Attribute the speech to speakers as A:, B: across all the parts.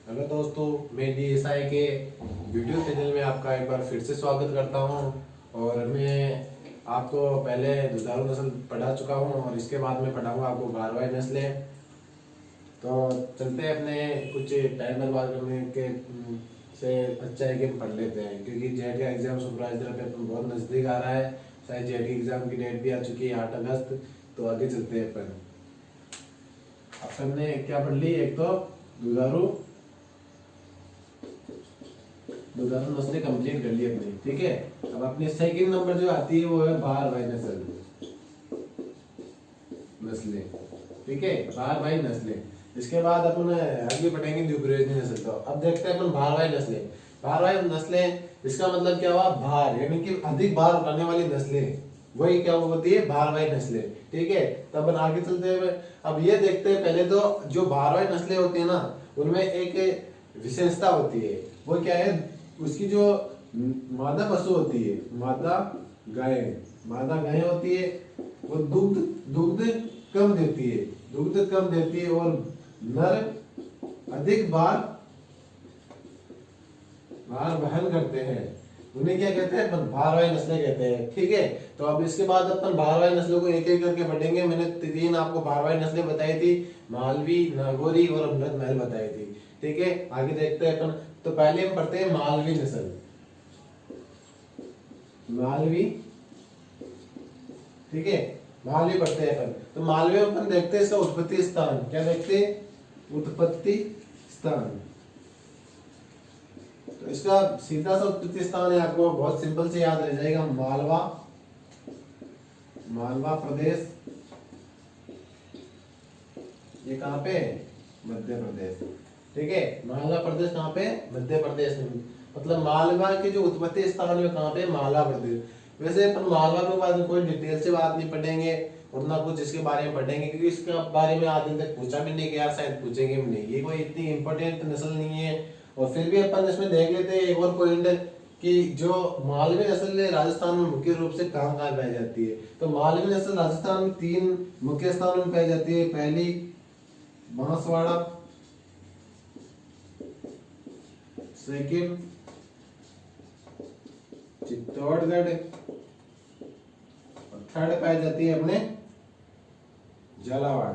A: Hello दोस्तों, मैं DSI के वीडियो चैनल में आपका एक बार फिर से स्वागत करता हूं। और मैं आपको पहले दुधारू नस्ल पढ़ा चुका हूं और इसके बाद में पढ़ाऊंगा आपको भारवाही नस्लें। तो चलते हैं अपने कुछ टाइम बर्बाद करने के से अच्छा है कि हम पढ़ लेते हैं, क्योंकि जेट का एग्जाम सुपरवाइजर पे बहुत नज़दीक आ रहा है। शायद जेट की एग्जाम की डेट भी आ चुकी है 8 अगस्त। तो आगे चलते हैं अपन। अब हमने क्या पढ़ ली, एक तो दुधारू दुधारू नस्लें कंप्लीट कर ली अपनी, ठीक है। अब अपनी सेकंड नंबर जो आती है वो है भारवाही नस्लें, ठीक है, भारवाही नस्लें। इसके बाद अपन आगे बढ़ेंगे द्विब्रेजनी नस्ल। तो अब देखते हैं अपन भारवाही नस्लें। भारवाही नस्लें, इसका मतलब क्या हुआ, भार यानी कि अधिक भार उठाने वाली नस्लें, वही क्या होती है, भारवाही नस्लें, ठीक है। तो अपन आगे चलते हैं। अब ये देखते हैं पहले तो जो भारवाही नस्लें होती है ना, उनमें एक विशेषता होती है। वो क्या है, उसकी जो मादा पशु होती है, मादा गाय होती है, वो दुग्ध दुग्ध कम देती है, और नर अधिक भार वहन करते हैं। उन्हें क्या कहते हैं, अपन भारवाही नस्लें कहते हैं, ठीक है। तो अब इसके बाद अपन भारवाही नस्लों को एक एक करके पढ़ेंगे। मैंने 3 आपको भारवाही नस्लें बताई थी, मालवी, नागौरी और अमृत महल बताई थी, ठीक है। आगे देखते हैं अपन। तो पहले हम पढ़ते हैं मालवी नस्ल। मालवी, ठीक है, मालवी पढ़ते हैं अपन। तो मालवी में अपन देखते हैं इसका उत्पत्ति स्थान। क्या देखते हैं, उत्पत्ति स्थान। तो इसका सीधा सा उत्पत्ति स्थान है, आपको बहुत सिंपल से याद रह जाएगा, मालवा प्रदेश। ये कहाँ पे, मध्य प्रदेश, ठीक है। मालवा प्रदेश कहाँ पे, मध्य प्रदेश में। मतलब मालवा के जो उत्पत्ति स्थान है कहाँ पे, मालवा प्रदेश। वैसे अपन मालवा के बारे में कोई डिटेल से बात नहीं पढ़ेंगे और ना कुछ इसके बारे में पढ़ेंगे, क्योंकि इसके बारे में आज दिन तक पूछा भी नहीं गया, शायद पूछेंगे भी नहीं। ये कोई इतनी इंपॉर्टेंट नस्ल नहीं है। और फिर भी अपन इसमें देख लेते हैं एक और पॉइंट, कि जो मालवी नस्ल है राजस्थान में मुख्य रूप से कहाँ कहाँ पाई जाती है। तो मालवी नस्ल राजस्थान में 3 मुख्य स्थानों में पाई जाती है। पहली बांसवाड़ा, सेकंड चित्तौड़गढ़, और थर्ड पाई जाती है अपने झालावाड़,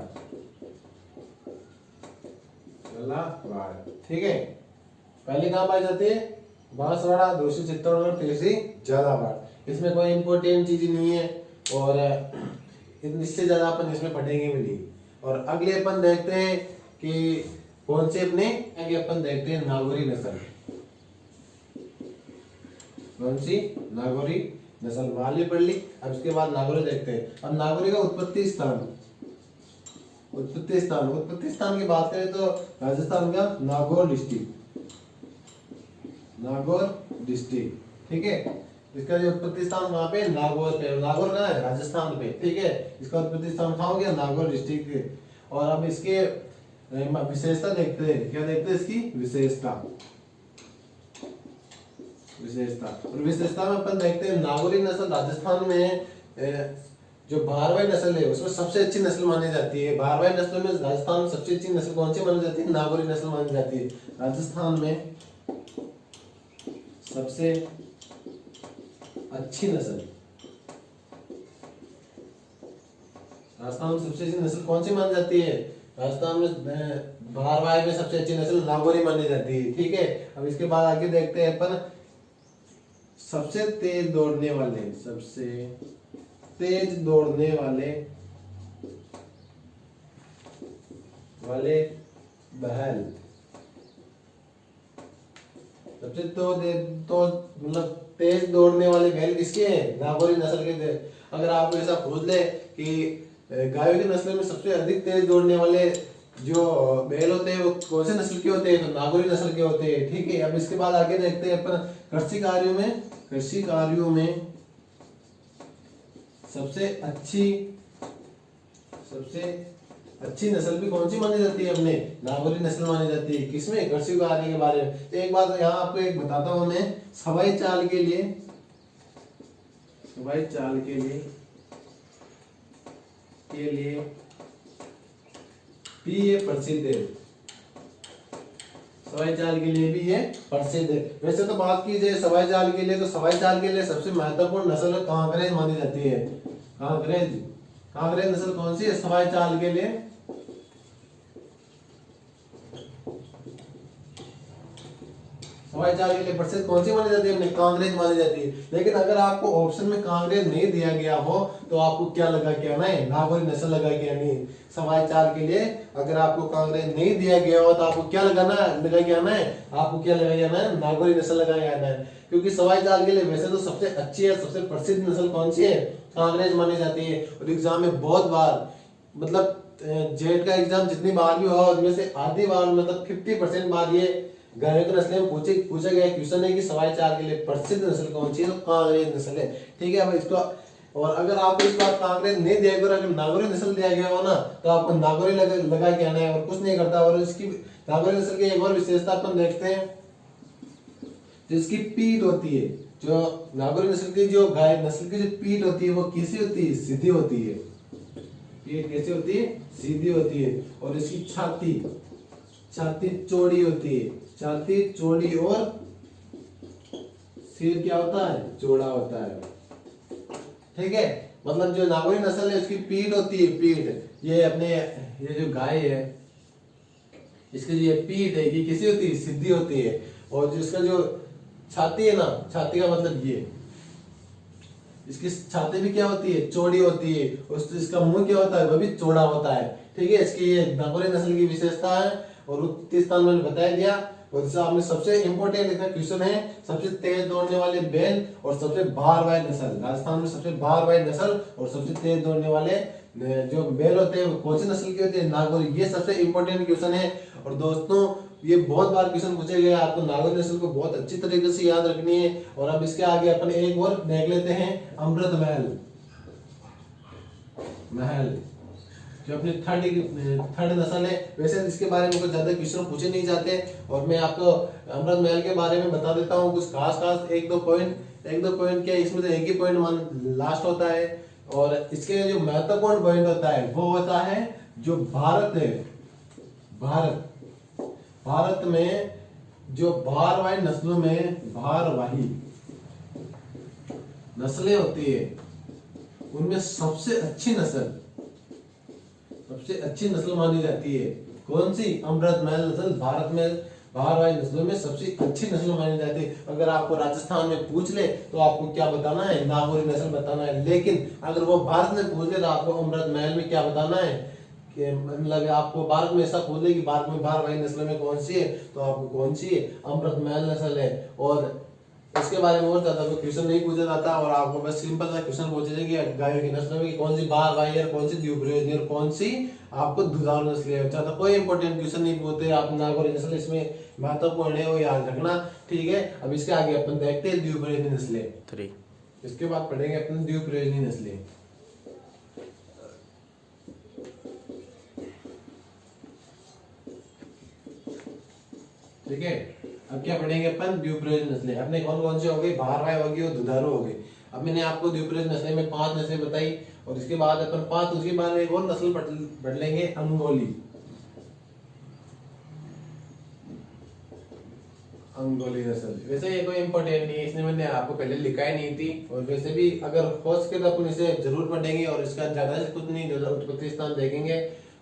A: ठीक है। पहले कहाँ पाई जाती है, बांसवाड़ा, दूसरी चित्तौड़गढ़, तीसरी झालावाड़। इसमें कोई इंपॉर्टेंट चीज नहीं है और इससे ज्यादा अपन इसमें पढ़ेंगे भी नहीं। और अगले अपन देखते हैं कि कौन से अपने आगे अपन देखते हैं नागौरी नस्ल। कौन सी, नागौरी नस्ल। मालवी पढ़ ली, अब इसके बाद नागौरी देखते हैं। अब नागौरी का उत्पत्ति स्थान की बात करें तो राजस्थान का नागौर डिस्ट्रिक्ट, ठीक है। इसका जो उत्पत्ति स्थान वहां पे नागौर पे, नागौर कहाँ है, राजस्थान पे, ठीक है। इसका उत्पत्ति स्थान कहाँ हो गया, नागौर डिस्ट्रिक्ट। और अब इसके विशेषता देखते हैं। क्या देखते हैं, इसकी विशेषता। और विशेषता में अपन देखते हैं नागौरी नस्ल राजस्थान में जो भारवाही नस्ल है उसमें सबसे अच्छी नस्ल मानी जाती है। भारवाही नस्लों में राजस्थान में सबसे अच्छी नस्ल कौन सी मानी जाती है, नागौरी नस्ल मानी जाती है। राजस्थान में सबसे अच्छी नस्ल, राजस्थान में सबसे अच्छी नस्ल कौन सी मानी जाती है, राजस्थान में भारवाही में सबसे अच्छी नस्ल नागौरी मानी जाती है, ठीक है। अब इसके बाद आगे देखते हैं अपन सबसे तेज दौड़ने वाले बैल। सबसे तो मतलब तेज दौड़ने वाले बैल किसके हैं, नागौरी नस्ल के थे। अगर आप ऐसा पूछ ले कि गायों की नस्ल में सबसे अधिक तेज दौड़ने वाले जो बैल होते हैं वो कौन से नस्ल के होते हैं, तो नागौरी नस्ल के होते हैं, ठीक है। अब इसके बाद आगे देखते हैं अपन कृषि कार्यों में सबसे अच्छी नस्ल भी कौन सी मानी जाती है, अपने नागौरी नस्ल मानी जाती है। किसमें, कृषि कार्य के बारे में। तो एक बात यहाँ आपको एक बताता हूँ मैं, हवाई चाल के लिए भी ये प्रसिद्ध है। सवाई चाल के लिए भी ये प्रसिद्ध है। वैसे तो बात की जाए सवाई चाल के लिए, तो सवाई चाल के लिए सबसे महत्वपूर्ण नस्ल कांकरेज मानी जाती है। कांकरेज, कांकरेज नस्ल कौन सी है सवाई चाल के लिए? सवाई चाल के लिए प्रसिद्ध कौन सी मानी जाती है? अपने कांकरेज मानी जाती है। लेकिन अगर आपको ऑप्शन में कांकरेज नहीं दिया गया हो तो आपको क्या लगा के आना है? नागौरी नस्ल लगा के आनी है। सवाई चाल के लिए अगर आपको कांकरेज नहीं दिया गया हो तो आपको क्या लगा के आना है? आपको क्या लगा के आना है? नागौरी नस्ल लगा के आना है। क्योंकि सवाई चाल के लिए वैसे तो सबसे अच्छी है, सबसे प्रसिद्ध नस्ल कौन सी है? कांकरेज मानी जाती है। और एग्जाम में बहुत बार, मतलब जेट का एग्जाम जितनी बार भी हुआ उसमें से आधी बार, मतलब 50% बार ये गायों की नस्लें पूछा गया क्वेश्चन है कि सवाई चाल के लिए प्रसिद्ध नस्ल कौन सी है? तो कांकरेज नस्ल है। ठीक है, अब इसको, और अगर आपको इस बार कांकरेज नहीं दिया गया, अगर नागौरी नस्ल दिया गया हो ना तो आपको नागौरी लगा के आना है और कुछ नहीं करता। और इसकी नागौरी नस्ल की एक और विशेषता अपन देखते हैं, जिसकी पीठ होती है, जो नागौरी नस्ल की जो गाय नस्ल की जो पीठ होती है वो कैसी होती है? सीधी होती है। पीठ कैसी होती है? सीधी होती है। और इसकी छाती चौड़ी होती है। छाती चौड़ी और सिर क्या होता है? चौड़ा होता है। ठीक है, मतलब जो नागौरी नस्ल है उसकी पीठ होती है, पीठ, ये अपने ये जो गाय है इसकी जो ये पीठ है ये कैसी होती है? सीधी होती है। और जिसका जो छाती है ना, छाती का मतलब ये, इसकी छाती भी क्या होती है? चौड़ी होती है। और इसका मुंह क्या होता है? वो भी चौड़ा होता है। ठीक है, इसकी ये नागौरी नस्ल की विशेषता है। और उत्तरी स्थान मैंने बताया दिया। और आपने सबसे इंपॉर्टेंट इसका क्वेश्चन है, सबसे तेज दौड़ने वाले बैल और सबसे भार वाली नस्ल, राजस्थान में सबसे भार वाली नस्ल और सबसे तेज दौड़ने वाले जो बैल होते हैं वो कौन सी नस्ल के होते हैं? नागौरी। ये सबसे इंपॉर्टेंट क्वेश्चन है। और दोस्तों ये बहुत बार क्वेश्चन पूछे गए, आपको नागौरी नस्ल को बहुत अच्छी तरीके से याद रखनी है। और अब इसके आगे अपन एक और देख लेते हैं, अमृत महल जो अपनी थर्ड नस्ल है। वैसे इसके बारे में कुछ ज्यादा क्वेश्चन पूछे नहीं जाते और मैं आपको अमृत महल के बारे में बता देता हूँ कुछ खास एक दो पॉइंट क्या, इसमें तो एक ही पॉइंट लास्ट होता है। और इसके जो महत्वपूर्ण पॉइंट होता है वो होता है जो भारत है, भारत में जो भारवाही नस्लों में भारवाही नस्लें होती है उनमें सबसे अच्छी नस्ल मानी जाती है कौन सी? अमृत महल नस्ल। भारत में भारवाही नस्लों में सबसे अच्छी नस्ल मानी जाती है। अगर आपको राजस्थान में पूछ ले तो आपको क्या बताना है? नागौरी नस्ल बताना है। लेकिन अगर वो भारत में पूछ ले तो आपको अमृत महल में क्या बताना है? कि मतलब आपको भारत में ऐसा पूछ ले कि भारत में भारवाही नस्ल में कौन सी है, तो आपको कौन सी है? अमृत महल नस्ल है। और इसके बारे में और ज्यादा कोई क्वेश्चन नहीं पूछा जाता और आपको बस सिंपल सा क्वेश्चन पूछे जाएगी गायों की नस्लों में कौन सी भारवाही है, कौन सी द्विप्रयोजनी और कौन सी आपको दुधारू नस्ल है। ज्यादा कोई इंपॉर्टेंट क्वेश्चन नहीं पूछते। आप नागौरी नस्ल इसमें महत्वपूर्ण है, वो याद रखना। ठीक है, अब इसके आगे अपन देखते हैं द्विप्रयोजनी नस्लें 3। इसके बाद पढ़ेंगे अपन द्विप्रयोजनी नस्लें। ठीक है, अब क्या पढ़ेंगे अपन? द्विप्रयोजनी नस्लें। अपने कौन कौन से हो गई? भारवाही होगी और दुधारू हो गई। अब मैंने आपको द्विप्रयोजनी नस्लें में 5 नस्लें बताई और इसके बाद अपन 5 उसके बाद एक और नस्ल पढ़ लेंगे, अंगोली नस्ल। वैसे ये कोई इंपॉर्टेंट नहीं है, इसने मैंने आपको पहले लिखा ही नहीं थी। और वैसे भी अगर हो सके तो अपन इसे जरूर पढ़ेंगे और इसका ज्यादा से कुछ नहीं, उत्पत्ति स्थान देखेंगे।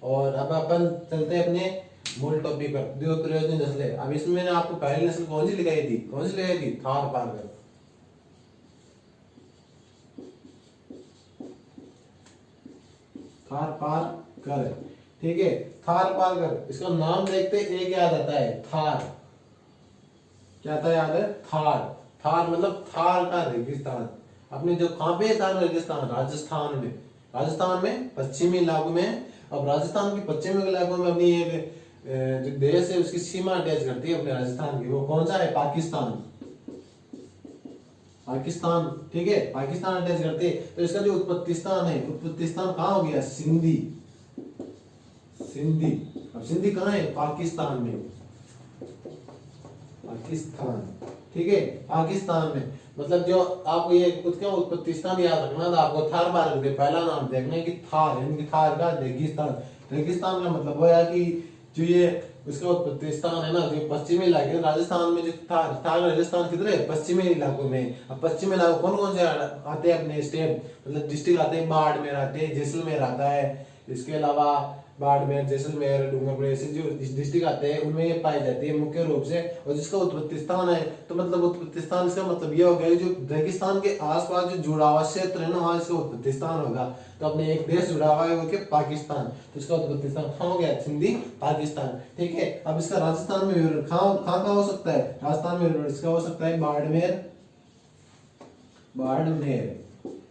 A: और अब अपन चलते हैं अपने मूल टॉपिक पर, द्विप्रयोजनी नस्लें। अब इसमें मैंने आपको पहली नस्ल कौन सी लिखाई थी? थारपारकर। ठीक है, थारपारकर। इसका नाम देखते एक याद आता है, थार। क्या आता है याद है? थार मतलब थार का रेगिस्तान। अपने जो कहाँ पे था रेगिस्तान? राजस्थान में पश्चिमी इलाकों में। अब राजस्थान के पश्चिमी इलाकों में अपनी एक जो देश है उसकी सीमा अटैच करती है अपने राजस्थान की। वो कौन सा है? पाकिस्तान। ठीक है, पाकिस्तान अटैच करते हैं। तो इसका जो उत्पत्ति स्थान है, उत्पत्ति स्थान कहाँ हो गया? सिंधी। अब सिंधी कहाँ है? पाकिस्तान में। ठीक है, पाकिस्तान में। मतलब जो आपको ये उसका उत्पत्ति स्थान याद रखना था, आपको थार पारकर पहला नाम देखना है कि थार, यानी कि थार का रेगिस्तान। रेगिस्तान का मतलब वो है कि जो ये इसका उत्पत्ति स्थान है ना जो पश्चिमी इलाके राजस्थान में जो थार राजस्थान किधर है, पश्चिमी इलाकों में। अब पश्चिमी इलाकों कौन कौन से आते हैं अपने स्टेट मतलब डिस्ट्रिक्ट आते हैं, बाड़मेर आते हैं, जैसलमेर आता है, इसके अलावा बाड़मेर, जैसलमेर, डूंगरपुर ऐसे जो डिस्ट्रिक्ट आते हैं उनमें ये पाई जाती है मुख्य रूप से। और जिसका उत्पत्ति स्थान है तो मतलब उत्पत्ति स्थान इसका मतलब ये हो गया जो रेगिस्तान के आसपास जो जुड़ा हुआ क्षेत्र है ना वहाँ इसका उत्पत्ति स्थान होगा। तो अपने एक देश जुड़ा हुआ है वो क्या, पाकिस्तान, तो इसका उत्पत्ति स्थान कहाँ हो गया, सिंधी पाकिस्तान। ठीक है, अब इसका राजस्थान में विवरण कहाँ हो सकता है, राजस्थान में विवरण इसका हो सकता है बाड़मेर, बाड़मेर,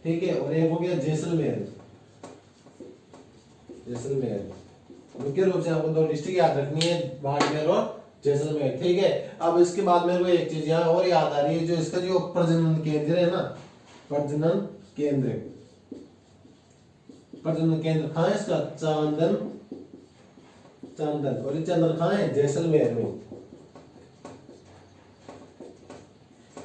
A: ठीक है, और एक हो गया जैसलमेर, जैसलमेर। मुख्य रूप से आपको दो डिस्ट्रिक्ट याद रखनी है, बाड़मेर और जैसलमेर। ठीक है, अब इसके बाद मेरे को एक चीज यहाँ और याद आ रही है, जो इसका जो प्रजनन केंद्र है ना, प्रजनन केंद्र, प्रजनन केंद्र कहाँ है इसका, चांदन, चांदन, और ये चांदन कहाँ है, जैसलमेर में।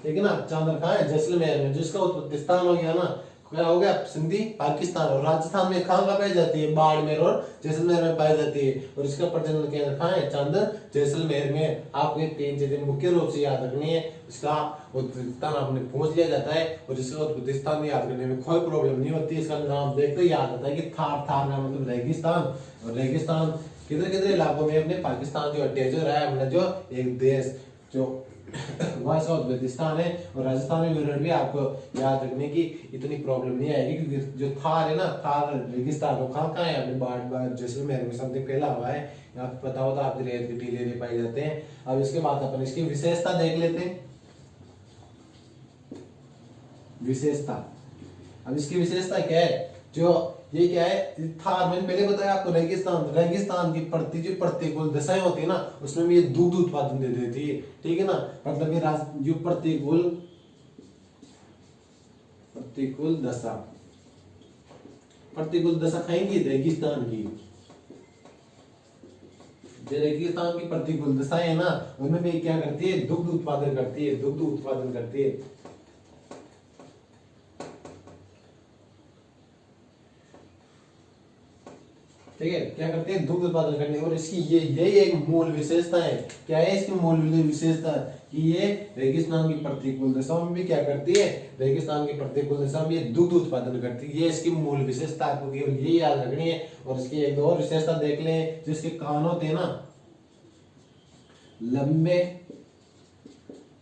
A: ठीक है ना, चांदन कहाँ है, जैसलमेर में। जिसका उत्पत्ति स्थान हो गया ना, क्या हो गया, सिंधी पाकिस्तान। और राजस्थान में कहाँ पाई जाती है, बाड़मेर और जैसलमेर में पाई जाती है। और इसका प्रजनन केंद्र कहाँ है, चांदन, जैसलमेर में। आपको ये तीन चीजें मुख्य रूप से याद रखनी है। इसका उत्पत्ति स्थान आपने पूछ लिया जाता है और इसका उत्पत्ति स्थान याद करने में कोई प्रॉब्लम नहीं होती। इसका नाम देखते ही याद आता है कि थार, थार का मतलब रेगिस्तान, और रेगिस्तान किधर किधर इलाकों में अपने पाकिस्तान जो अटैच हो रहा है अपना जो एक देश जो वहाँ इसका उत्पत्ति स्थान है। और राजस्थान में विवरण भी आपको याद रखने की इतनी प्रॉब्लम नहीं आएगी, क्योंकि जो थार है ना, थार रेगिस्तान वो कहाँ कहाँ है, अपने बाड़ जैसलमेर में समथिंग फैला हुआ है। आपको पता हो तो आपके रेत के टीले पाए जाते हैं। अब इसके बाद अपन इसकी विशेषता देख लेते हैं, विशेषता। अब इसकी विशेषता क्या है, जो ये क्या है, थार मैंने पहले बताया आपको, रेगिस्तान, रेगिस्तान की जो प्रतिकूल दशाएं होती है ना उसमें भी ये दुग्ध उत्पादन दे देती है। ठीक है ना, मतलब ये जो प्रतिकूल दशा, प्रतिकूल दशा खाएंगी रेगिस्तान की, जो रेगिस्तान की प्रतिकूल दशाएं है ना उनमें भी क्या करती है, दुग्ध उत्पादन करती है, दुग्ध उत्पादन करती है। ठीक है, क्या करते हैं, दुग्ध उत्पादन करने। और इसकी यही एक मूल विशेषता है। क्या है इसकी मूल विशेषता, कि ये रेगिस्तान की प्रतिकूल दशाओं में भी क्या करती है, रेगिस्तान की प्रतिकूल दशा में ये दुग्ध उत्पादन करती है। ये इसकी मूल विशेषता, आपको केवल यही याद रखनी है। और इसकी एक दो और विशेषता देख लें, जिसके कान होते हैं ना लंबे,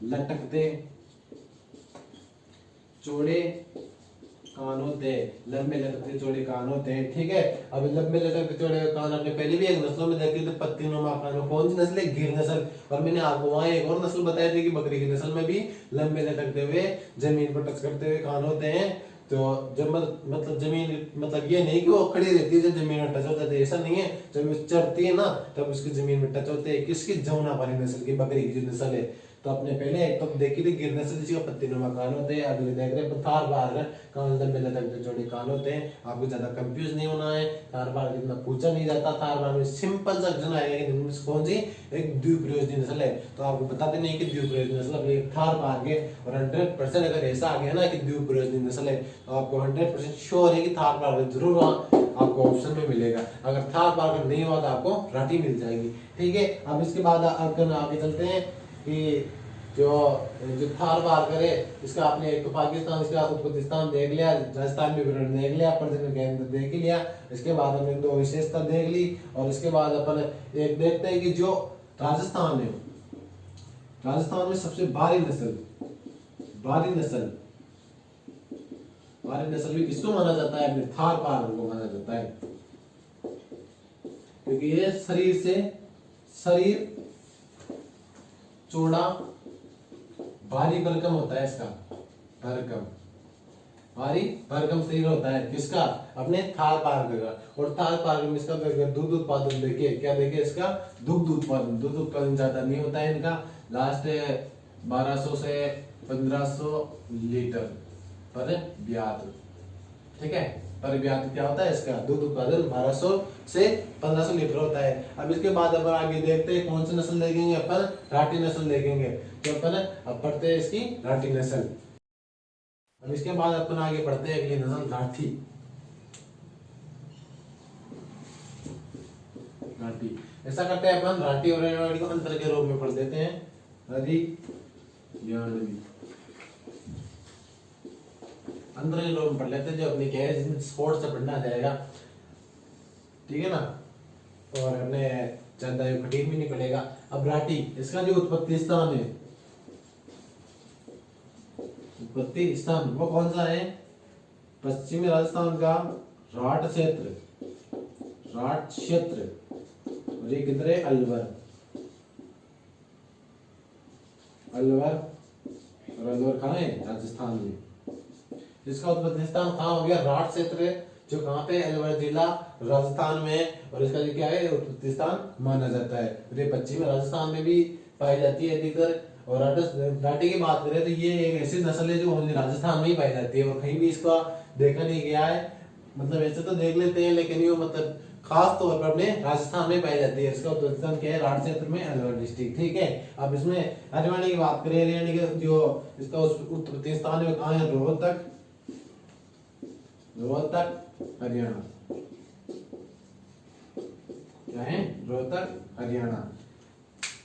A: लटकते, चौड़े कान होते हैं, लंबे लटकते चौड़े कान होते हैं। ठीक है, अब लंबे लटकते चौड़े कान आपने पहले भी एक नस्लों में देखे थे, पत्तीनुमा कान। कौन सी नस्ल है, गिर नस्ल। और मैंने आपको वहां एक और नस्ल बताई थी कि बकरी की नस्ल में भी लंबे लटकते हुए जमीन पर टच करते हुए कान होते हैं। तो जब मतलब जमीन, मतलब ये नहीं कि वो खड़ी रहती है जब जमीन में टच होता है, ऐसा नहीं है। जब वो चढ़ती है ना तब उसकी जमीन में टच होते हैं। किसकी, जमुनापारी नस्ल की बकरी की जो नस्ल है। तो अपने पहले एक तो देखी थी गिर नस्ल जिसका पत्तीनुमा कान होते हैं। अगले देख रहे हैं थार बार कान लंबे लटकते चौड़े कान होते हैं। आपको ज्यादा कंफ्यूज नहीं होना है, थार बार इतना पूछा नहीं जाता। थार बार में सिंपल सा क्वेश्चन आएगा कि कौन सी, एक द्वीपयोजनी नस्ल है। तो आपको बता देना है कि द्वीपयोजनी नस्ल अपने थार बार के। और 100% अगर ऐसा आ गया ना कि द्वीपयोजनी नस्ल है तो आपको 100% श्योर है कि थार बार जरूर आपको ऑप्शन में मिलेगा। अगर थार बार नहीं हुआ तो आपको राठी मिल जाएगी। ठीक है, अब इसके बाद आगे चलते हैं कि जो थार बार करे इसका आपने एक तो पाकिस्तान, इसका उत्पत्ति स्थान देख लिया, राजस्थान में विवरण देख लिया, प्रजनन केंद्र देख लिया। इसके बाद हमने दो विशेषता देख ली। और इसके बाद अपन एक देखते हैं कि जो राजस्थान है, राजस्थान में सबसे भारी नस्ल, भारी नस्ल, भारी नस्ल भी किसको माना जाता है, अपने थार बार को माना जाता है। क्योंकि ये शरीर चौड़ा, भारी भरकम होता है इसका, भरकम, भारी भरकम शरीर होता है किसका, अपने थार पार का। और थार पार में इसका दूध उत्पादन देखिए, क्या देखिए इसका दुग्ध उत्पादन, दूध उत्पादन ज्यादा नहीं होता है इनका, लास्ट 1200 से 1500 लीटर पर ब्यात। ठीक है, पर ब्यात क्या होता है इसका दूध उत्पादन 1200 से 1500 लीटर होता है। अब इसके बाद अपन आगे देखते हैं कौन सी नस्ल देखेंगे, अपन राठी नस्ल देखेंगे। तो अपन अब पढ़ते हैं इसकी राठी नस्ल। अब इसके बाद अपन आगे बढ़ते हैं अगली नस्ल राठी। राठी ऐसा करते हैं अपन राठी और हरियाणवी को अंतर के रूप में पढ़ देते हैं। हरियाणवी अंतर के रूप में पढ़ लेते हैं, जो अपने क्या है जिसमें स्पोर्ट्स से पढ़ना आ जाएगा, ठीक है ना, और हमने ज्यादा कठिन भी नहीं पड़ेगा। अब राठी, इसका जो उत्पत्ति स्थान है, उत्पत्ति स्थान वो कौन सा है? पश्चिमी राजस्थान का राठ क्षेत्र, राठ क्षेत्र, और ये किधर है? अलवर, अलवर, और अलवर कहाँ है? राजस्थान में। इसका उत्पत्ति स्थान कहाँ हो गया? राठ क्षेत्र, जो कहाँ पे? अलवर जिला राजस्थान में, और इसका जो क्या है उत्पत्ति स्थान माना जाता है। ये पश्चिमी राजस्थान में भी पाई जाती है अधिकतर। और राठी की बात करें तो ये एक ऐसी नस्ल है जो ओनली राजस्थान में ही पाई जाती है, और कहीं भी इसका देखा नहीं गया है। मतलब ऐसे तो देख लेते हैं, लेकिन ये मतलब खास तौर पर अपने राजस्थान में पाई जाती है। इसका उत्पत्ति स्थान क्या है? राठ क्षेत्र में, अलवर डिस्ट्रिक्ट, ठीक है। अब इसमें हरियाणा की बात करें, हरियाणा के जो इसका उत्पत्ति स्थान है कहाँ है? रोहतक, रोहतक हरियाणा, क्या है? रोहतक हरियाणा।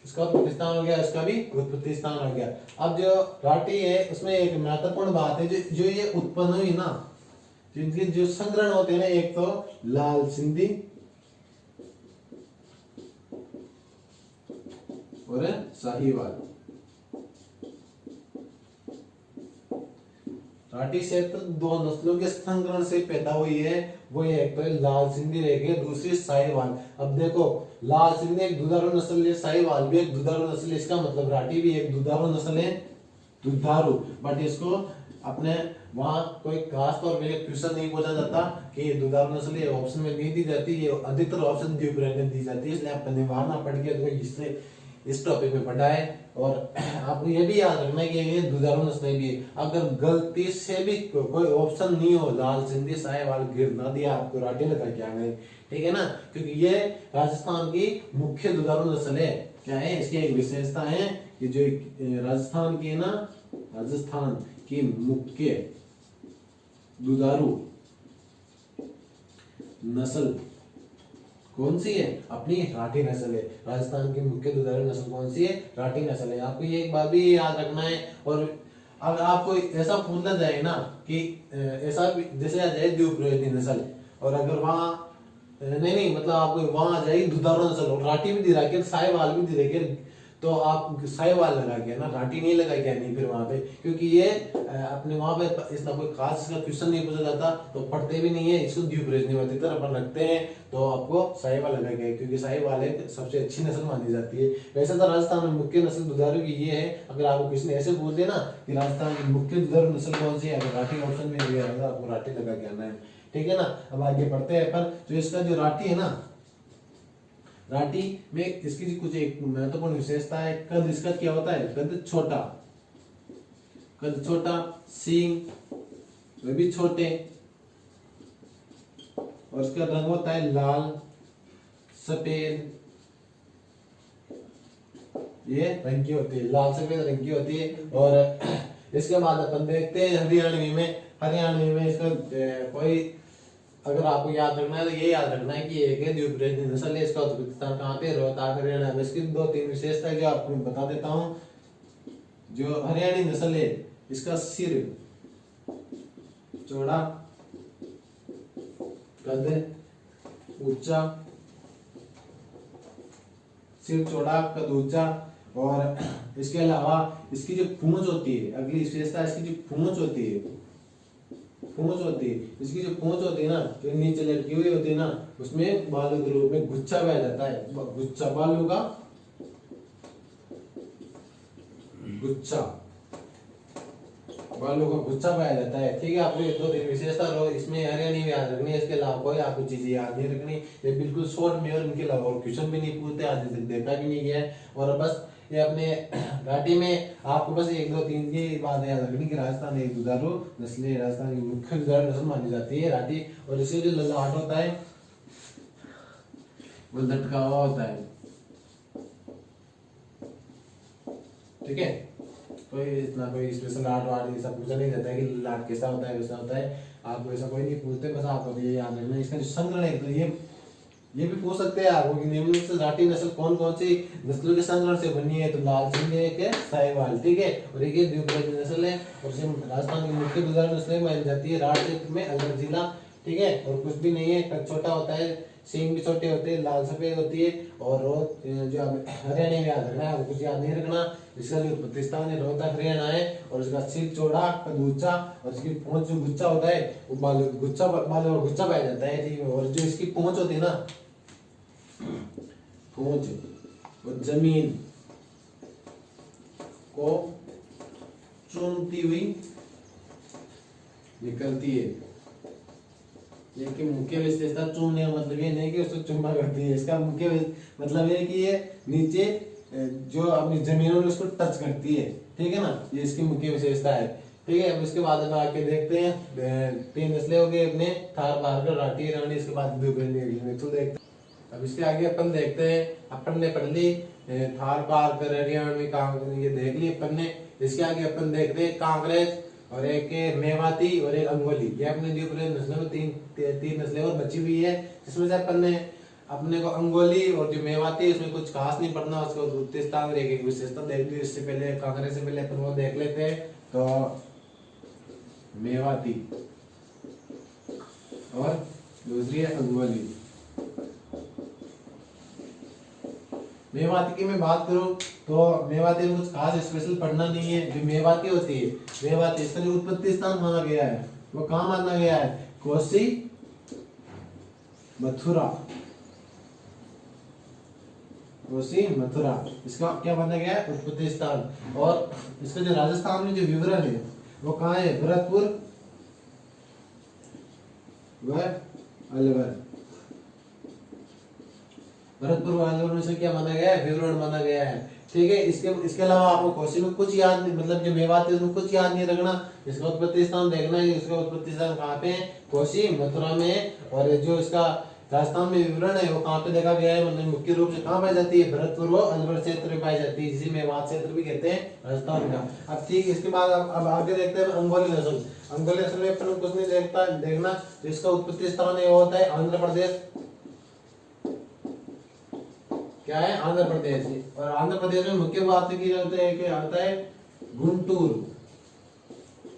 A: इसका उत्पत्ति स्थान हो गया, इसका भी उत्पत्ति स्थान हो गया। अब जो राठी है उसमें एक महत्वपूर्ण बात है, जो ये उत्पन्न हुई ना, जिनके जो संग्रहण होते हैं ना, एक तो लाल सिंधी और साहिवाल। राठी क्षेत्र दो नस्लों के संग्रहण से पैदा हुई है, वो एक तो लाल सिंधी रह गई, दूसरी साहिवाल। अब देखो, लाल सिंधी एक दुधारू नस्ल है, साहिवाल भी एक दुधारू नस्ल है, इसका मतलब राठी भी एक दुधारू नस्ल है, दुधारू। बट इसको अपने वहां कोई खास तौर पे क्वेश्चन नहीं पूछा जाता कि ये दुधारू नस्ल है, ऑप्शन में नहीं दी जाती, ये अधिकतर ऑप्शन दी जाती है, इसलिए आपने वहां ना पढ़ के तो इससे इस टॉपिक में पढ़ा है। और आपको ये भी याद रखना है कि ये दुधारू नस्ल भी है। अगर गलती से भी कोई ऑप्शन नहीं हो, लाल सिंधी साहिवाल गिर ना दिया, आपको राठी लगा के आ गए, ठीक है ना, क्योंकि ये राजस्थान की मुख्य दुधारू नस्ल है। क्या है इसकी एक विशेषता है कि जो राजस्थान की है ना, राजस्थान की मुख्य दुधारू नस्ल कौन सी है? अपनी राठी नस्ल है। राजस्थान की मुख्य दुधारू नस्ल कौन सी है? राठी नस्ल है। आपको ये एक बात भी याद रखना है। और अगर आपको ऐसा पूछना जाए ना कि ऐसा जैसे आ जाए द्वीप नस्ल, और अगर वहां नहीं मतलब आपको वहां आ जाएगी दुधारू नस्ल और राठी भी दी रखी है, साहिवाल भी दी रखी है, तो आप साहिवाल लगा के ना, राठी नहीं लगा के नहीं फिर वहां पे, क्योंकि ये अपने वहां पे इसका कोई खास इसका क्वेश्चन नहीं पूछा जाता, तो पढ़ते भी नहीं है इसको, द्वीप नहीं तरह अपन रखते हैं, तो आपको साहिवाल लगा के, क्योंकि साहिवाल एक सबसे अच्छी नस्ल मानी जाती है। वैसे तो राजस्थान में मुख्य नस्ल दुधारू की ये है। अगर आपको किसी ने ऐसे पूछ दिया ना कि राजस्थान की मुख्य दुधारू नस्ल कौन सी है, अगर राठी ऑप्शन में दिया रहेगा आपको राठी लगा के आना है, ठीक है ना। अब आगे बढ़ते हैं पर जो इसका जो राठी है ना, राठी में इसकी कुछ एक महत्वपूर्ण विशेषता है। कद इसका क्या होता है? कद छोटा, कद छोटा, सींग वे भी छोटे, और इसका रंग होता है लाल सफेद, ये रंग की होती है, लाल सफेद रंग की होती है। और इसके बाद अपन देखते हैं हरियाणवी में, हरियाणवी में इसका कोई अगर आपको याद रखना है तो ये याद रखना है कि एक है द्वीप नस्ल है, इसका उत्पत्ति स्थान कहाँ पे? रोहतक हरियाणा में। इसकी दो तीन विशेषताएं जो आपको बता देता हूँ। जो हरियाणी नस्ल है इसका सिर चौड़ा, कद ऊंचा, सिर चौड़ा कद ऊंचा, और इसके अलावा इसकी जो पूंछ होती है, अगली विशेषता इसकी जो पूंछ होती है, पूंछ होती है, इसकी जो पूंछ होती है ना, जो नीचे लटकी हुई होती है ना, उसमें बालों के रूप में गुच्छा पाया जाता है, गुच्छा, बालों का गुच्छा, बालों का गुच्छा पाया जाता है, ठीक है। आपको ये दो तीन विशेषता रो इसमें हरियाणी में याद रखनी है, इसके अलावा कोई आपको चीजें याद नहीं रखनी, ये बिल्कुल शॉर्ट में, और इनके अलावा और क्वेश्चन भी नहीं पूछते, आज तक देखा भी नहीं गया है। और बस ये अपने राठी में आपको बस एक दो तीन की बात याद रखनी कि राजस्थान एक दुधारू नस्ल है, राजस्थान की मुख्य दुधारू नस्ल मानी जाती है राठी। और इसके जो ललाट होता है वो लटका हुआ होता है, ठीक है। कोई इतना कोई स्पेशल लाट वाट ये सब पूछा नहीं जाता है कि लाट कैसा होता है वैसा होता है, आपको ऐसा कोई नहीं पूछते, बस आपको ये याद रखना। इसका जो संग्रहण है तो ये भी पूछ सकते हैं आप कि निम्नलिखित से राठी नस्ल कौन कौन सी नस्लों के संकरण से बनी है, तो लाल सिंध के साहिवाल, ठीक है। और एक ये द्विप्रजनन नस्ल है और राजस्थान की मुख्य दुधारू नस्लें मानी जाती है। राठ क्षेत्र में अलवर जिला, ठीक है। और कुछ भी नहीं है, कद छोटा होता है, सींग भी छोटे होते हैं, लाल सफेद होती है। और जो हरियाणा में याद रखना है, कुछ याद नहीं रखना। इसका जो उत्पत्ति स्थान है रोहतक हरियाणा है। और इसका सिर चौड़ा, कद ऊंचा, और इसकी पूंछ जो गुच्छा होता है वो गुच्छा पाया जाता है, ठीक है। और जो इसकी पूंछ होती है ना, पूंछ वो जमीन को चूमती हुई निकलती है। लेकिन मुख्य विशेषता चूमने का मतलब ये नहीं कि उसको चुम्मा करती है, इसका मुख्य मतलब ये कि ये नीचे जो अपनी जमीनों में उसको टच करती है, ठीक है ना। ये इसकी मुख्य विशेषता है, ठीक है। अब इसके बाद में आके देखते हैं 3 नस्लें हो गई अपने, थार बारकर राठी रानी, इसके बाद तो देखते हैं। अब इसके आगे अपन देखते हैं, अपन ने पढ़ ली थार बारकर हरियाणवी कांग्रेस, ये देख ली अपन ने। इसके आगे अपन देखते हैं कांग्रेस और एक मेवाती और एक अंगोली। ये अपने नस्लों में तीन नस्लें और बची हुई है, जिसमें से अपन ने अपने को अंगोली और जो मेवाती इसमें कुछ खास नहीं पढ़ना, उसको उत्पत्ति स्थान और एक विशेषता देख ली। इससे पहले कांग्रेस से पहले अपन वो देख लेते हैं। तो मेवाती और दूसरी है अंगोली। मेवाती की मैं बात करूं तो मेवाती में कुछ खास स्पेशल पढ़ना नहीं है। जो मेवाती होती है, मेवाती इसका जो उत्पत्ति स्थान माना गया है वो कहाँ माना गया है, कोसी मथुरा, कोसी मथुरा इसका क्या माना गया है, उत्पत्ति स्थान। और इसका जो राजस्थान में जो विवरण है वो कहाँ है, भरतपुर व अलवर। भरतपुर व अलवर में से क्या माना गया है, विवरण माना गया है, ठीक है। इसके अलावा आपको कोशी में कुछ याद, मतलब जो मेवाती है उसमें कुछ याद नहीं रखना, इसका उत्पत्ति स्थान देखना है। इसका उत्पत्ति स्थान कहाँ पे है, कोशी मथुरा में। और जो इसका राजस्थान में विवरण है वो कहाँ पे देखा गया है, मतलब मुख्य रूप से कहाँ पाई जाती है, भरतपुर व अलवर क्षेत्र में पाई जाती है, जिसे मेवात क्षेत्र भी कहते हैं राजस्थान का। अब ठीक, इसके बाद अब आगे देखते हैं अंगोली नस्ल। अंगोली नस्ल में अपन कुछ नहीं देखना, तो इसका उत्पत्ति स्थान ये होता है आंध्र प्रदेश, क्या है, आंध्र प्रदेश। और आंध्र प्रदेश में मुख्य बात की जाती है कि आता है गुंटूर।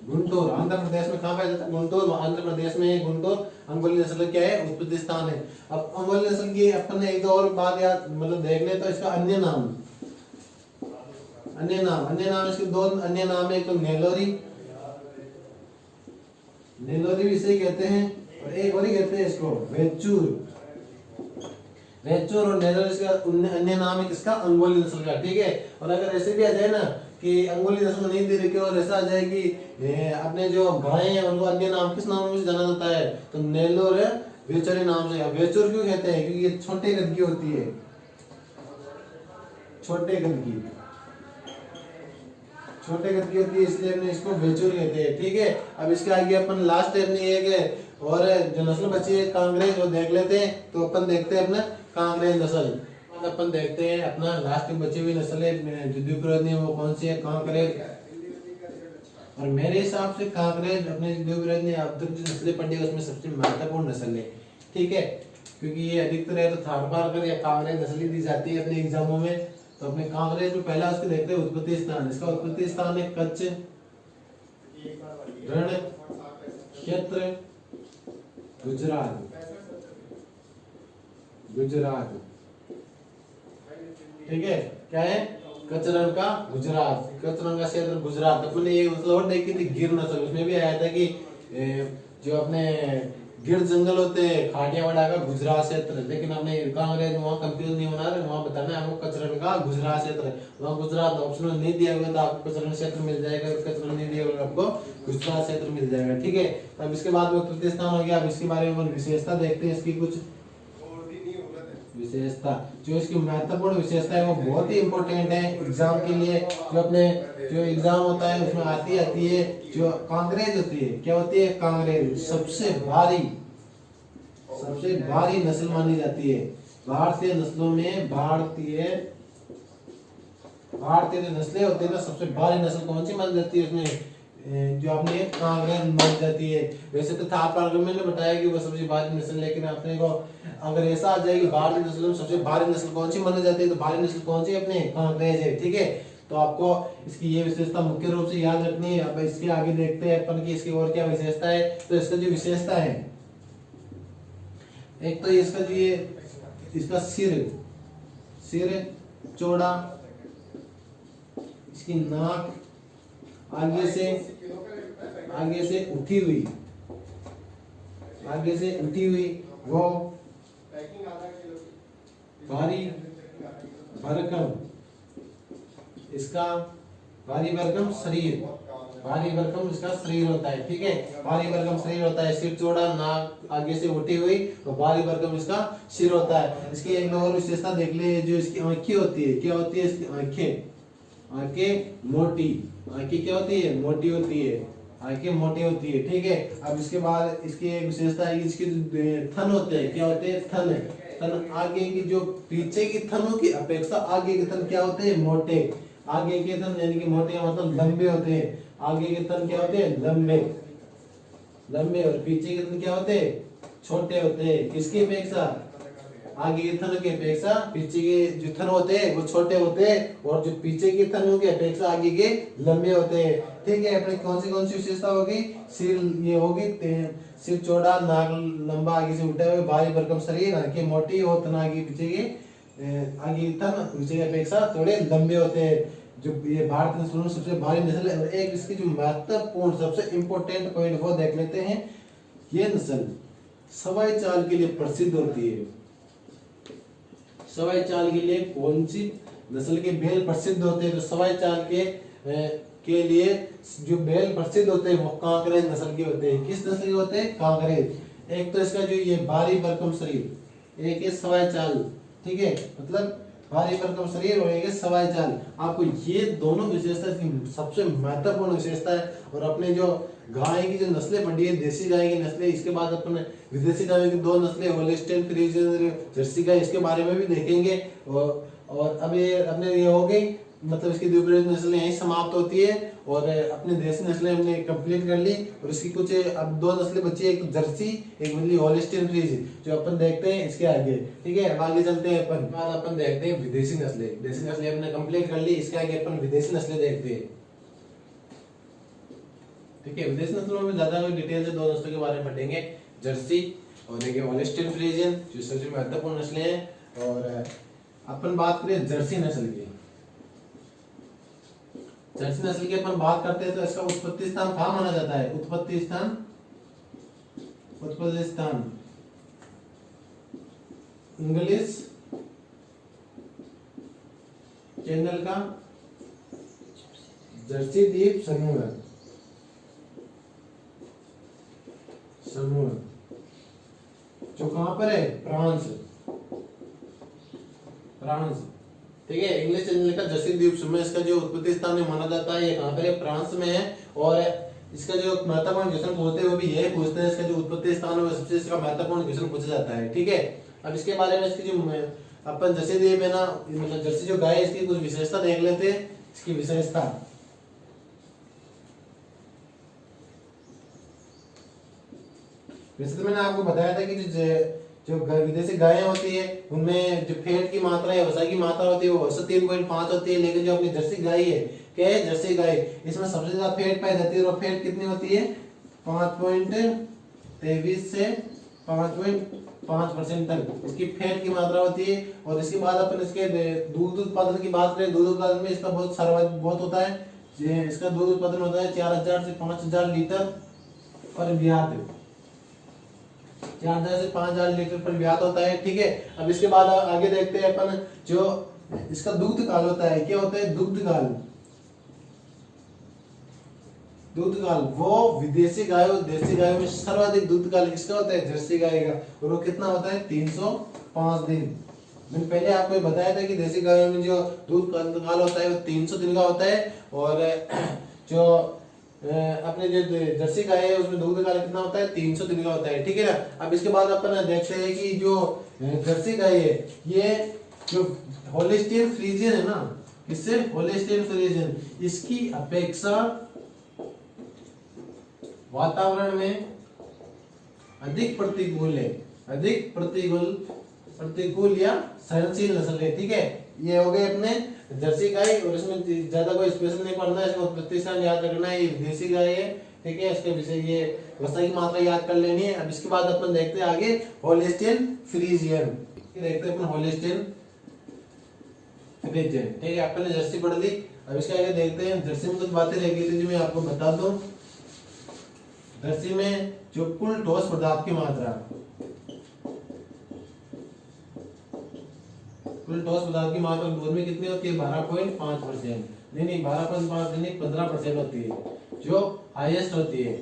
A: गुंटूर आंध्र प्रदेश में कहाँ पाया जाता है, गुंटूर आंध्र प्रदेश में। गुंटूर अंगोली नस्ल क्या है, उत्पत्ति स्थान है। अब अंगोली नस्ल की अपन ने एक दो और बात याद मतलब देख ले, तो इसका अन्य नाम इसके 2 अन्य नाम है, एक तो नेलोरी, नेलोरी भी इसे कहते हैं, और एक और ही कहते हैं इसको वेचूर। वेचूर और नेलोरी इसका अन्य नाम है किसका, अंगोली नस्ल का, ठीक है। और अगर ऐसे भी आ जाए ना कि अंगोली नस्ल नहीं दे रखी और ऐसा आ जाए कि अपने जो गायें हैं उनको अन्य नाम किस नाम से जाना जाता है, तो नेलोर वेचूरी नाम से। वेचूर क्यों कहते हैं, क्योंकि ये छोटे कद की होती है, छोटे कद की होती है, इसलिए हमने इसको वेचूर कहते हैं, ठीक है। अब इसके आगे अपन लास्ट अपनी एक और जो नस्ल बची है कांग्रेस, वो देख लेते हैं। तो अपन देखते हैं अपना कांग्रेस नस्ल, अपन देखते हैं अपना लास्ट में बची हुई नस्ल है जो द्विप्रजनन है वो कौन सी है, कांग्रेस। और मेरे हिसाब से कांग्रेस अपने द्विप्रजनन अब तक जो नस्लें पढ़ी है उसमें सबसे महत्वपूर्ण नस्ल है, ठीक है। क्योंकि ये अधिकतर है तो थार बारकर या कांग्रेस नस्ल दी जाती है अपने एग्जामों में। तो अपने कांग्रेस में पहला उसके देखते हैं उत्पत्ति स्थान। इसका उत्पत्ति स्थान है कच्छ रण क्षेत्र गुजरात, ठीक है। क्या है, कचरण का गुजरात, कचरण का क्षेत्र गुजरात। अपने ये मतलब और देखी थी गिर नस्ल, उसमें भी आया था कि जो अपने गिर जंगल होते हैं खाटियावाड़ा का गुजरात क्षेत्र, लेकिन हमने कांग्रेस वहाँ कंफ्यूज नहीं होना है, वहाँ बताना है हमको कचरण का गुजरात क्षेत्र। वहाँ गुजरात ऑप्शन नहीं दिया हुआ तो आपको कचरण क्षेत्र मिल जाएगा, कचरण नहीं दिया हुआ आपको गुजरात क्षेत्र मिल जाएगा, ठीक है। अब इसके बाद में उत्पत्ति स्थान हो गया। अब इसके बारे में विशेषता देखते हैं, इसकी कुछ विशेषता, जो इसकी महत्वपूर्ण विशेषता है वो बहुत ही इंपॉर्टेंट है एग्जाम के लिए। जो अपने जो एग्जाम होता है उसमें आती है जो कांग्रेस होती है, क्या होती है, कांग्रेस सबसे भारी नस्ल मानी जाती है भारतीय नस्लों में। भारतीय जो नस्लें होती है ना, सबसे भारी नस्ल कौन सी मानी जाती है उसमें, जो आपने कांकरेज मर जाती है। वैसे तो था पार्क में बताया कि वो सबसे भारी नस्ल, लेकिन आपने को अगर ऐसा आ जाए कि भारतीय नस्लों में सबसे भारी नस्ल कौन सी मानी जाती है, तो भारी नस्ल कौन सी अपने कांकरेज है। ठीक है, तो आपको इसकी ये विशेषता मुख्य रूप से याद रखनी है। अब इसके आगे देखते हैं अपन की इसकी और क्या विशेषता है। तो इसका जो विशेषता है, एक तो इसका जो ये इसका सिर चौड़ा, इसकी नाक आगे से उठी हुई, वो भारी भरकम, इसका भारी भरकम इसका शरीर होता है। ठीक है, भारी भरकम शरीर होता है, सिर चौड़ा, नाक आगे से उठी हुई, तो भारी भरकम इसका सिर होता है। इसकी एक और विशेषता देख ले, जो इसकी आंखें होती है, क्या होती है इसकी आंखें मोटी, आंखें क्या होती है मोटी होती है, आंखें मोटी होती है। ठीक है, अब इसके बाद इसकी एक विशेषता है, इसके थन होते हैं, क्या होते हैं थन आगे की, जो पीछे की थनों की अपेक्षा आगे के थन क्या होते हैं मोटे, आगे के थन यानी कि मोटे मतलब लंबे होते हैं। आगे के थन क्या होते हैं लंबे और पीछे के थन क्या होते हैं छोटे होते हैं। किसकी अपेक्षा, आगे के थन की अपेक्षा पीछे के जो थन होते हैं वो छोटे होते हैं, और जो पीछे के थनों की अपेक्षा आगे के लंबे होते हैं। ठीक है, अपने कौन सी विशेषता होगी, सिर ये होगी सिर चौड़ा, नाक लंबा आगे से उठा हुआ, भारी भरकम शरीर, आंखें मोटी और थन आगे पीछे के आगे थन पीछे की अपेक्षा थोड़े लंबे होते हैं। जो ये भारतीय नस्लों में सबसे भारी नस्ल है। और एक इसकी जो महत्वपूर्ण सबसे इंपॉर्टेंट पॉइंट वो देख लेते हैं। ये नस्ल सवाई चाल के लिए प्रसिद्ध होती है। सवाई चाल के लिए कौन सी नस्ल के बैल प्रसिद्ध होते हैं, तो सवाई चाल के लिए जो बैल प्रसिद्ध होते हैं वो कांकरेज नस्ल के होते हैं। किस नस्ल के होते हैं, कांकरेज। एक तो इसका जो ये भारी भरकम शरीर, एक है सवाई चाल, ठीक है, मतलब भारी भरकम शरीर और एक है सवाई चाल। आपको ये दोनों विशेषता सबसे महत्वपूर्ण विशेषता है। और अपने जो गाय की जो नस्लें बढ़ी है, देसी गाय की नस्लें, इसके बाद अपने विदेशी गाय की 2 नस्लें होल्स्टीन फ्रीजियन जर्सी गाय, इसके बारे में भी देखेंगे। और अब ये अपने ये हो गई, मतलब इसकी द्विपद नस्लें यहीं समाप्त होती है और अपने देसी नस्लें हमने कंप्लीट कर ली। और इसकी कुछ अब 2 नस्लें बची है, एक जर्सी एक बदली होल्स्टीन फ्रीजियन, जो अपन देखते हैं इसके आगे। ठीक है, अब आगे चलते हैं अपन। बाद अपन देखते हैं विदेशी नस्लें। देसी नस्लें हमने कंप्लीट कर ली, इसके आगे अपन विदेशी नस्लें देखते हैं। ठीक है, विदेशी नस्लों में ज्यादा कोई डिटेल से 2 नस्लों के बारे में पढ़ेंगे, जर्सी और एक होल्स्टीन फ्रीजियन, जो सबसे महत्वपूर्ण नस्लें हैं। और अपन बात करें जर्सी नस्ल की। जर्सी नस्ल की अपन बात करते हैं तो इसका उत्पत्ति स्थान कहाँ माना जाता है, उत्पत्ति स्थान इंग्लिश चैनल का जर्सी द्वीप समूह, जो कहां पर है, फ्रांस। ठीक है, इंग्लिश चैनल का जर्सी द्वीप समूह, इसका जो उत्पत्ति स्थान में माना जाता है ये कहां पर है, फ्रांस में है। और इसका जो महत्वपूर्ण क्वेश्चन पूछते हैं वो भी यही पूछते हैं, इसका जो उत्पत्ति स्थान है सबसे इसका महत्वपूर्ण क्वेश्चन पूछा जाता है। ठीक है, अब इसके बारे में इसकी जो अपन जर्सी द्वीप है ना, मतलब जर्सी जो गाय है इसकी कुछ विशेषता देख लेते हैं। इसकी विशेषता, वैसे तो मैंने आपको बताया था कि जो विदेशी गायें होती है उनमें जो फैट की मात्रा है, वसा की मात्रा होती है वो औसत 3.5 होती है। लेकिन जो अपनी जर्सी गाय है, क्या है, जर्सी गाय, इसमें सबसे ज्यादा फैट पाई जाती है। और फैट कितनी होती है, 5.23 से 5.5% तक इसकी फैट की मात्रा होती है। और इसके बाद अपन इसके दूध उत्पादन की बात करें, दूध उत्पादन में इसका बहुत होता है। इसका दूध उत्पादन होता है 4000 से 5000 लीटर पर ब्यात, 4000 से 5000 लीटर पर ब्यात होता है। ठीक है, अब इसके बाद आगे देखते हैं अपन जो इसका दूध काल होता है, क्या होता है, दूध काल वो विदेशी गायों देसी गायों में सर्वाधिक दूध काल किसका होता है, जर्सी गाय का। और वो कितना होता है, 305 दिन। मैंने पहले आपको बताया था कि देसी गायों में जो दूध काल होता है वो 300 दिन का होता है। और जो अपने जो जर्सी गाय है उसमें दूध काल कितना होता है, 300 दिन का होता है। ठीक है ना, अब इसके बाद अपन देखते हैं कि जो जर्सी गाय है ये जो होल्स्टीन फ्रीजियन है ना, इससे होल्स्टीन फ्रीजियन इसकी अपेक्षा वातावरण में अधिक प्रतिकूल है, अधिक प्रतिकूल या सहनशील नस्ल है। ठीक है, ये हो गए अपने जर्सी गाय, और इसमें ज्यादा कोई स्पेशल नहीं पढ़ना है, इसको उत्पत्ति स्थान याद रखना है, ये विदेशी गाय है। ठीक है, इसके विषय ये वसा की मात्रा याद कर लेनी है। अब इसके बाद अपन देखते हैं आगे होलिस्टियन फ्रीजियन, देखते हैं अपन होलिस्टियन फ्रीजियन। ठीक है, अपन ने जर्सी पढ़ ली, अब इसके आगे देखते हैं। जर्सी में कुछ बातें रह गई थी जो मैं आपको बता दूं। जर्सी में जो कुल ठोस पदार्थ की मात्रा, कुल ठोस पदार्थ की मात्रा दूध में कितनी होती है? 12.5%। नहीं 12.5 नहीं 15% होती है, जो हाईएस्ट होती है।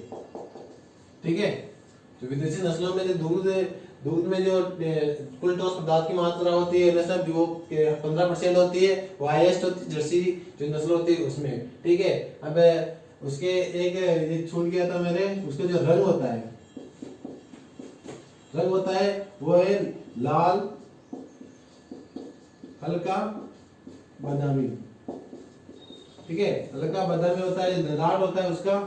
A: ठीक है, जो विदेशी नस्लों में जो दूध में जो कुल ठोस पदार्थ की मात्रा होती है ना सब, जो 15% होती है, वो हाईएस्ट होती है जर्सी जो नस्ल होती है उसमें। ठीक है, अब उसके एक ये छूट गया था मेरे, उसका जो रंग होता है वो है लाल हल्का बादामी। ठीक है, हल्का बादामी होता है, लाल होता है उसका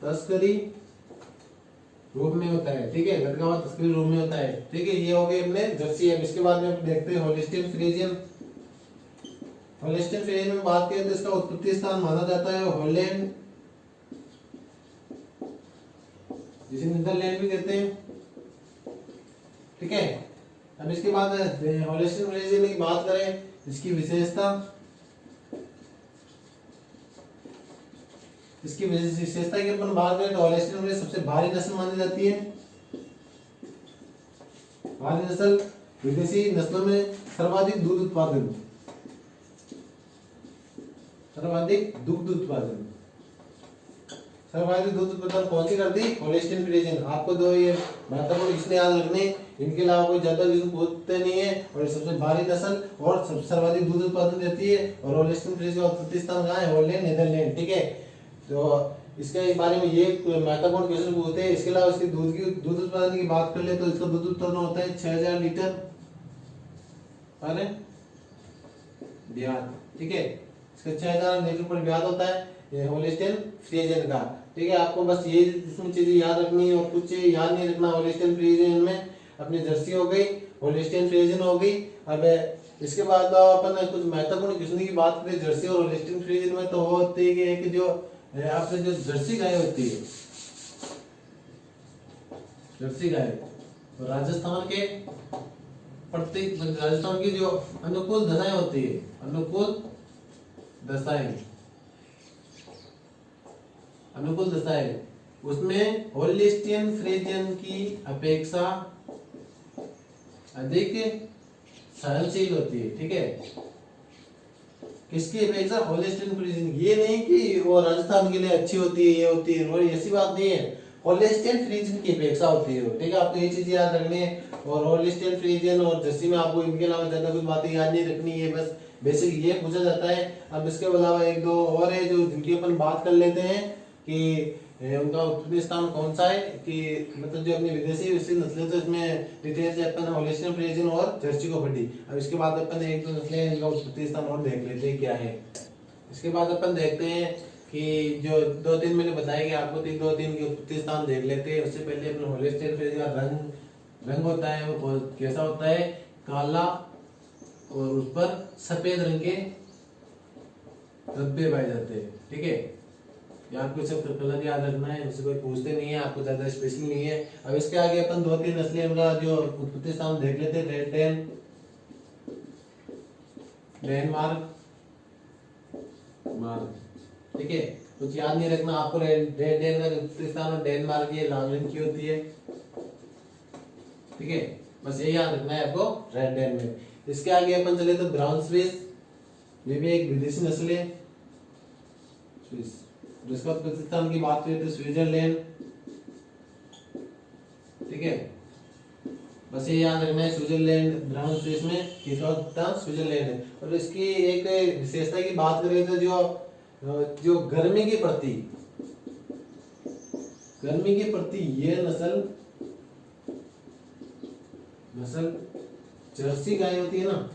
A: तस्करी रूप में होता है। ठीक है, लटका हुआ तस्करी रूप में होता है। ठीक है, ये हो गए अपने जर्सी है। इसके बाद में देखते हैं होलिस्टियन फ्रीजियन। होलिस्टियन फ्रीजियन में बात करें तो इसका उत्पत्ति स्थान माना जाता है हॉलैंड, जिसे नीदरलैंड भी कहते हैं। ठीक है, अब इसके बाद होलिस्टियन फ्रीजियन की बात करें, इसकी विशेषता की अपन बात करें तो होलिस्टियन फ्रीजियन सबसे भारी नस्ल मानी जाती है। भारी नस्ल, विदेशी नस्लों में सर्वाधिक दुग्ध उत्पादन कौन सी करती? होलिस्टियन फ्रीजियन। आपको दो ये महत्वपूर्ण इसलिए याद रखने, इनके अलावा कोई ज्यादा किसी पूछते नहीं है, और ये सबसे भारी नस्ल और सबसे सर्वाधिक दूध उत्पादन देती है। और होलिस्टियन फ्रीजियन का उत्पत्ति स्थान कहाँ है? Holland, Netherlands. ठीक है, तो इसके बारे में ये महत्वपूर्ण क्वेश्चन पूछते हैं। इसके अलावा इसकी दूध उत्पादन की बात कर ले तो इसका दूध उत्पादन होता है 6000 लीटर पर ब्याज। ठीक है, इसका 6000 लीटर पर ब्याज होता है ये होलिस्टियन फ्रीजियन का। ठीक है, आपको बस ये इसमें चीजें याद रखनी है और कुछ याद नहीं रखना। होलिस्टियन फ्रीजियन में अपनी जर्सी हो गई, होलिस्टियन फ्रीजियन हो गई। अब इसके बाद अपन कुछ महत्वपूर्ण क्वेश्चन की बात करें जर्सी और होलिस्टियन फ्रीजियन में, तो वो होती है कि जो आपसे जो जर्सी गाय होती है, जर्सी गाय राजस्थान की जो अनुकूल दशाएं होती है, अनुकूल दशाएं उसमें होलिस्टियन फ्रीजियन की अपेक्षा अधिक सहनशील होती है। ठीक है, किसकी अपेक्षा? होलिस्टियन फ्रीजियन। ये नहीं कि वो राजस्थान के लिए अच्छी होती है, ये होती है, वो ऐसी बात नहीं है, होलिस्टियन फ्रीजियन की अपेक्षा होती है। ठीक है, आपको ये चीज याद रखनी है। और होलिस्टियन फ्रीजियन और जर्सी में आपको इनके अलावा ज्यादा कुछ बातें याद नहीं रखनी है, बस बेसिक ये पूछा जाता है। अब इसके अलावा एक दो और है जो जिनकी अपन बात कर लेते हैं कि उनका उत्पत्ति स्थान कौन सा है, कि मतलब जो अपनी विदेशी नस्लें, तो इसमें डिटेल से अपन होलिस्टियन फ्रीजियन और जर्सी को पढ़ी। अब इसके बाद अपन एक दो नस्लें इनका उत्पत्ति स्थान और देख लेते हैं क्या है। इसके बाद अपन देखते हैं कि जो दो तीन मैंने बताया कि आपको दो तीन के उत्पत्ति स्थान देख लेते हैं। उससे पहले अपने होलिस्टियन फ्रीजियन का रंग होता है वो कैसा होता है? काला, और उस पर सफेद रंग के धब्बे पाए जाते हैं। ठीक है, आपको सब कलर याद रखना है, उससे कोई पूछते नहीं है, आपको ज्यादा स्पेशल नहीं है। अब इसके आगे अपन दो तीन नस्लें उनका जो उत्पत्ति स्थान देख लेते हैं। Red Denmark. ठीक है, कुछ याद नहीं रखना आपको। रेड डेन का उत्पत्ति स्थान और डेनमार्क ये लाल रंग की होती है। ठीक है, बस ये याद रखना है आपको रेड डेन में। इसके आगे अपन चले तो ब्राउन स्विस, ये भी एक विदेशी नस्ल है स्विस। जिसका उत्पत्ति स्थान की बात करें तो स्विट्जरलैंड। ठीक है, बस ये याद रखना है स्विट्जरलैंड, ब्राउन स्विस में किसका उत्पत्ति स्विट्जरलैंड है। और इसकी एक विशेषता की बात करें तो जो गर्मी के प्रति ये नस्ल जर्सी गाय होती है ना,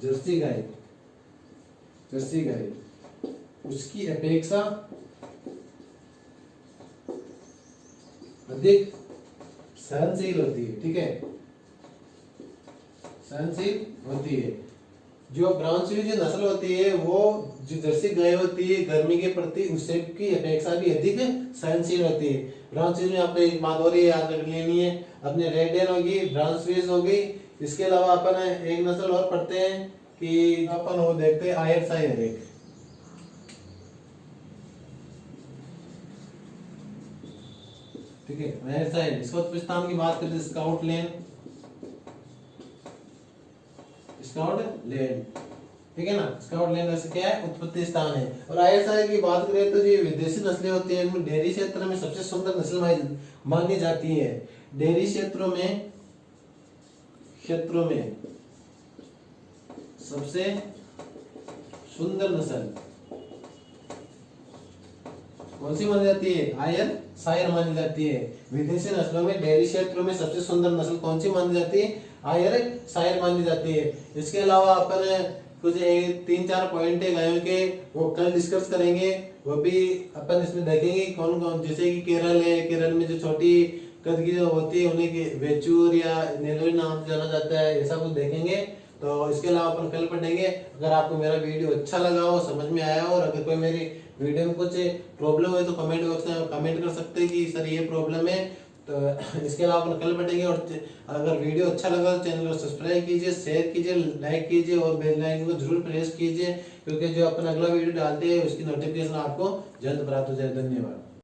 A: जर्सी गाय उसकी अपेक्षा अधिक सहनशील होती है। ठीक है, सहनशील होती है। जो ब्राउन स्विस जो नस्ल होती है वो जो जर्सी गाय होती है गर्मी के प्रति उससे की अपेक्षा भी अधिक सहनशील होती है। ब्राउन स्विस में आपने एक बात और याद रख लेनी है, अपने रेड डेन होगी, ब्राउन स्विस हो गई, इसके अलावा अपन एक नस्ल और पढ़ते हैं कि अपन वो देखते हैं आयरशायर एक। ठीक है, आयरशायर। इसका उत्पत्ति स्थान की बात करते स्काउटलैंड, स्काउटलैंड। ठीक है ना, स्काउटलैंड से क्या है उत्पत्ति स्थान है। और आयरशायर की बात करें तो जो विदेशी नस्लें होती हैं इनमें डेयरी क्षेत्र में सबसे सुंदर नस्ल मानी जाती है। डेयरी क्षेत्रों में सबसे सुंदर नस्ल कौन सी मानी जाती है? आयरशायर मानी जाती है। विदेशी नस्लों में डेयरी क्षेत्रों में सबसे सुंदर नस्ल कौन सी मानी जाती है? आयरशायर मानी जाती है। इसके अलावा अपन कुछ 3-4 पॉइंट है गायों के, वो कल डिस्कस करेंगे, वो भी अपन इसमें देखेंगे कौन कौन। जैसे कि केरल है, केरल में जो छोटी कद की जो होती है उन्हें वेचूर या नेलोरी नाम से जाना जाता है, ऐसा कुछ देखेंगे। तो इसके अलावा अपन कल पढ़ेंगे। अगर आपको मेरा वीडियो अच्छा लगा हो, समझ में आया हो, और अगर कोई मेरी वीडियो में कुछ प्रॉब्लम है तो कमेंट बॉक्स में कमेंट कर सकते हैं कि सर ये प्रॉब्लम है। तो इसके अलावा अपन कल पढ़ेंगे। और अगर वीडियो अच्छा लगा तो चैनल को सब्सक्राइब कीजिए, शेयर कीजिए, लाइक कीजिए और बेल आइकन को जरूर प्रेस कीजिए, क्योंकि जो अपन अगला वीडियो डालते हैं उसकी नोटिफिकेशन आपको जल्द प्राप्त हो जाए। धन्यवाद।